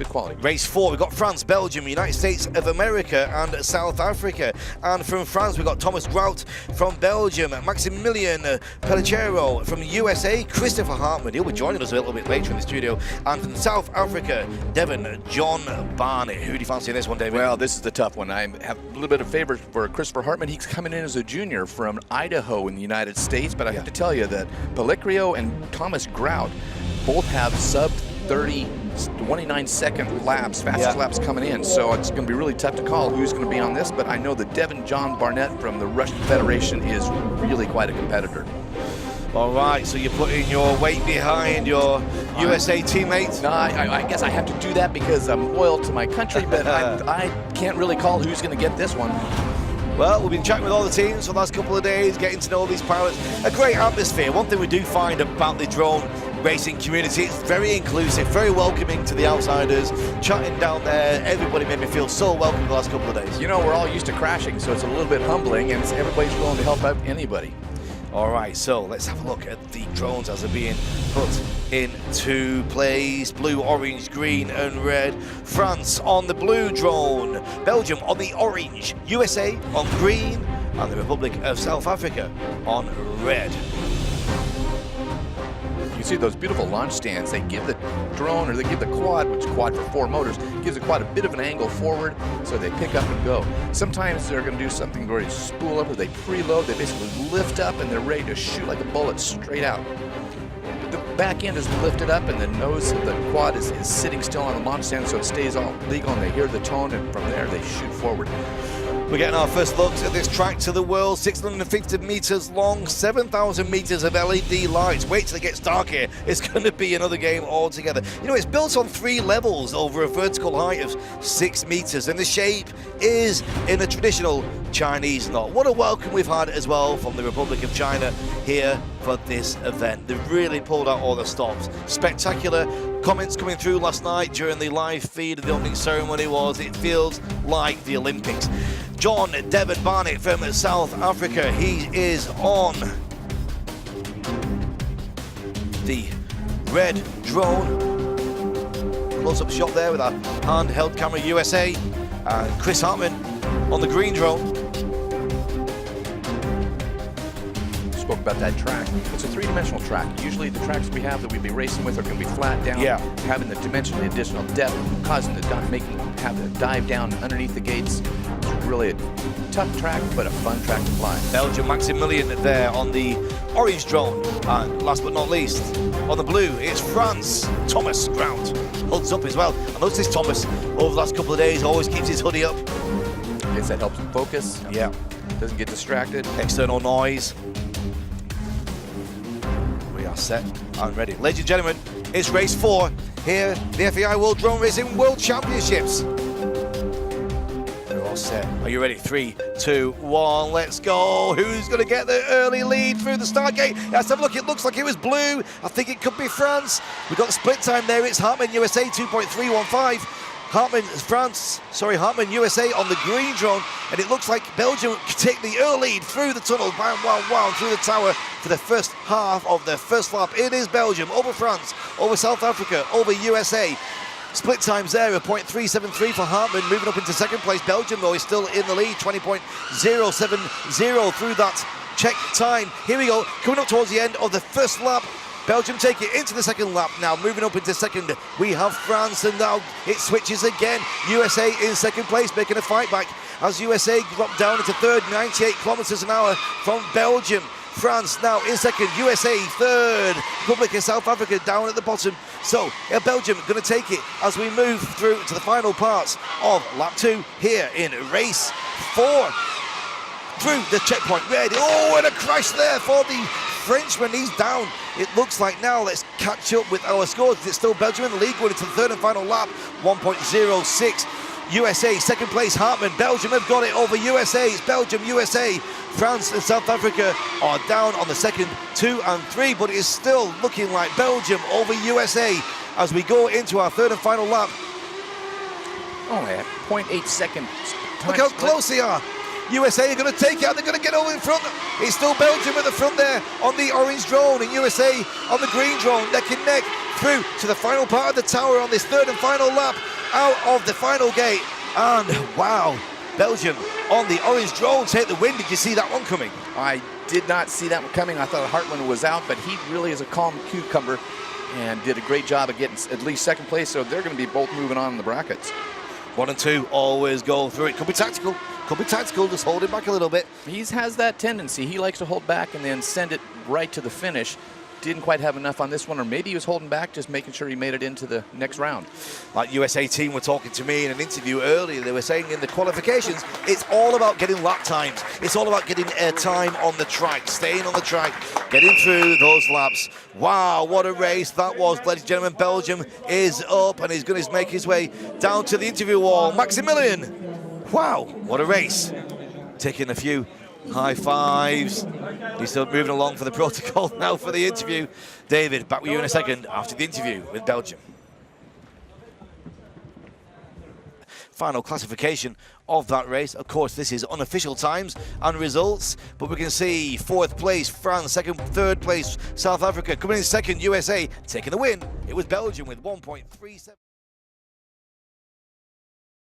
quality. Race 4, we've got France, Belgium, United States of America, and South Africa. And from France, we've got Thomas Grout from Belgium, Maximilian Pellichero from USA, Christopher Hartmann, he'll be joining us a little bit later in the studio. And from South Africa, Devon John Barnett. Who do you fancy in this one, David? Well, this is the tough one. I have a little bit of favor for Christopher Hartmann. He's coming in as a junior from Idaho in the United States, but I have to tell you that Pellichero and Thomas Grout both have sub 30, 29-second laps, fastest laps coming in. So it's going to be really tough to call who's going to be on this, but I know that Devon John Barnett from the Russian Federation is really quite a competitor. All right, so you're putting your weight behind your USA teammates? No, I guess I have to do that because I'm loyal to my country, but I can't really call who's going to get this one. Well, we've been chatting with all the teams for the last couple of days, getting to know these pilots. A great atmosphere. One thing we do find about the drone racing community, it's very inclusive, very welcoming to the outsiders. Chatting down there, everybody made me feel so welcome the last couple of days. You know, we're all used to crashing, so it's a little bit humbling, and everybody's willing to help out anybody. All right, so let's have a look at the drones as they're being put into place. Blue, orange, green, and red. France on the blue drone. Belgium on the orange. USA on green. And the Republic of South Africa on red. You see those beautiful launch stands. They give the drone, or they give the quad, which is quad for 4 motors, gives the quad a bit of an angle forward so they pick up and go. Sometimes they're going to do something where they spool up or they preload. They basically lift up and they're ready to shoot like a bullet straight out. The back end is lifted up and the nose of the quad is sitting still on the launch stand, so it stays all legal, and they hear the tone, and from there they shoot forward. We're getting our first looks at this track to the world, 650 meters long, 7,000 meters of LED lights. Wait till it gets dark here. It's going to be another game altogether. You know, it's built on 3 levels over a vertical height of 6 meters, and the shape is in a traditional Chinese knot. What a welcome we've had as well from the Republic of China here for this event. They've really pulled out all the stops. Spectacular comments coming through last night during the live feed of the opening ceremony was, it feels like the Olympics. John Devon Barnett from South Africa, he is on the red drone. Close-up shot there with our handheld camera, USA. And Chris Hartmann on the green drone. Spoke about that track. It's a 3-dimensional track. Usually the tracks we have that we'd be racing with are going to be flat down, having the dimensionally additional depth, causing the have to dive down underneath the gates. It's really a tough track, but a fun track to fly. Belgium Maximilian there on the orange drone. And last but not least, on the blue, it's France. Thomas Grout holds up as well. I noticed Thomas over the last couple of days always keeps his hoodie up. I guess that helps him focus. Yeah. Doesn't get distracted. External noise. We are set and ready. Ladies and gentlemen, it's race 4 here, the FAI World Drone Racing World Championships. They're all set. Are you ready? 3, 2, 1, let's go. Who's going to get the early lead through the start gate? Let's have a look. It looks like it was blue. I think it could be France. We've got the split time there. It's Hartmann USA 2.315. Hartmann USA on the green drone, and it looks like Belgium can take the early lead through the tunnel, through the tower for the first half of the first lap. It is Belgium over France, over South Africa, over USA. Split times there of 0.373 for Hartmann, moving up into second place. Belgium, though, is still in the lead, 20.070 through that check time. Here we go, coming up towards the end of the first lap. Belgium take it into the second lap now, moving up into second. We have France, and now it switches again. USA in second place, making a fight back as USA drop down into third, 98 kilometers an hour from Belgium. France now in second, USA third, Republic of South Africa down at the bottom. So Belgium going to take it as we move through to the final parts of lap 2 here in race 4. Through the checkpoint, ready. Oh, and a crash there for the Frenchman. He's down. It looks like now let's catch up with our scores. It's still Belgium in the lead going into the third and final lap, 1.06. USA, second place, Hartmann. Belgium have got it over USA. It's Belgium, USA. France and South Africa are down on the second 2 and 3, but it is still looking like Belgium over USA as we go into our third and final lap. Only at 0.8 seconds. Look how close they are. USA are going to take it out. They're going to get over in front. It's still Belgium at the front there on the orange drone, and USA on the green drone, neck and neck through to the final part of the tower on this third and final lap. out of the final gate. And wow, Belgium on the orange drone take the win. Did you see that one coming? I did not see that one coming. I thought Hartman was out, but he really is a calm cucumber and did a great job of getting at least second place, so they're going to be both moving on in the brackets. 1 and 2 always go through it. Could be tactical, just hold it back a little bit. He has that tendency. He likes to hold back and then send it right to the finish. Didn't quite have enough on this one, or maybe he was holding back, just making sure he made it into the next round. Like USA team were talking to me in an interview earlier, they were saying in the qualifications, it's all about getting lap times. It's all about getting time on the track, staying on the track, getting through those laps. Wow, what a race that was, ladies and gentlemen. Belgium is up and he's going to make his way down to the interview wall. Maximilian, wow, what a race. Taking a few high fives. He's still moving along for the protocol now for the interview. David, back with you in a second after the interview with Belgium. Final classification of that race. Of course, this is unofficial times and results, but we can see 4th place France, 3rd place South Africa. Coming in second, USA taking the win. It was Belgium with 1.37.